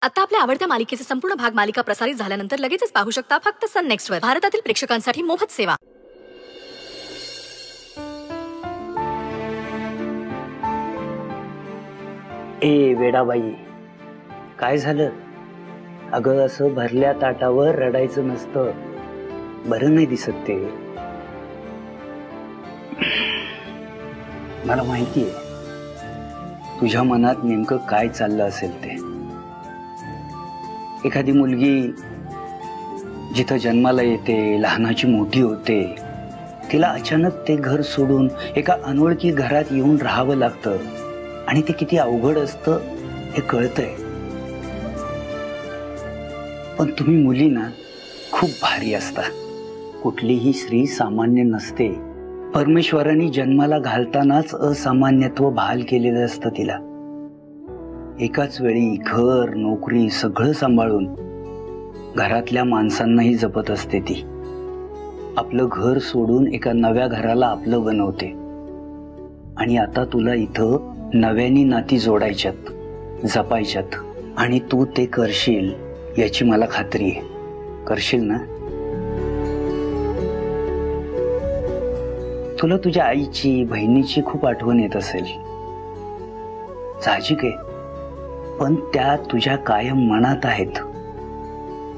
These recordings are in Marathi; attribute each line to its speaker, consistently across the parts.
Speaker 1: आता आपल्या आवडत्या मालिकेचे संपूर्ण भाग मालिका प्रसारित झाल्यानंतर लगेचच पाहू शकता फक्त सन नेक्स्ट वर. भारतातील प्रेक्षकांसाठी मोफत सेवा.
Speaker 2: ए वेडाबाई, काय झालं? अगं असं भरल्या ताटावर रडायचं नसतं. बरं नाही दिसत ते. मला माहितीये तुझ्या मनात नेमकं काय चाललं असेल ते. एखादी मुलगी जिथं जन्माला येते, लहानाची मोठी होते, तिला अचानक ते घर सोडून एका अनोळखी घरात येऊन राहावं लागतं आणि ते किती अवघड असतं हे कळतंय. पण तुम्ही मुली ना खूप भारी असता. कुठलीही स्त्री सामान्य नसते. परमेश्वराने जन्माला घालतानाच असामान्यत्व बहाल केलेलं असतं तिला. एकाच वेळी घर, नोकरी सगळं सांभाळून घरातल्या माणसांनाही जपत असते ती. आपलं घर सोडून एका नव्या घराला आपलं बनवते. आणि आता तुला इथं नव्यानी नाती जोडायच्यात, जपायच्यात. आणि तू ते करशील याची मला खात्री आहे. करशील ना? तुला तुझ्या आईची, बहिणीची खूप आठवण येत असेल. साहजिक आहे. पण त्या तुझ्या कायम मनात आहेत.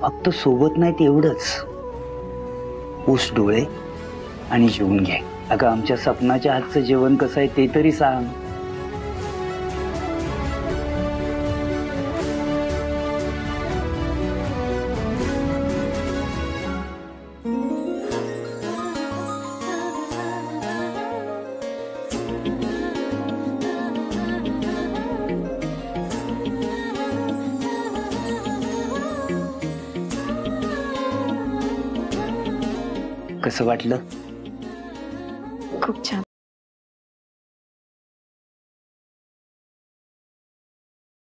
Speaker 2: फक्त सोबत नाहीत एवढंच. उस डोळे आणि जेवून घे. अगं आमच्या सपनाच्या हातचं जेवण कसं आहे ते तरी सांग. कसं वाटलं?
Speaker 1: खूप छान.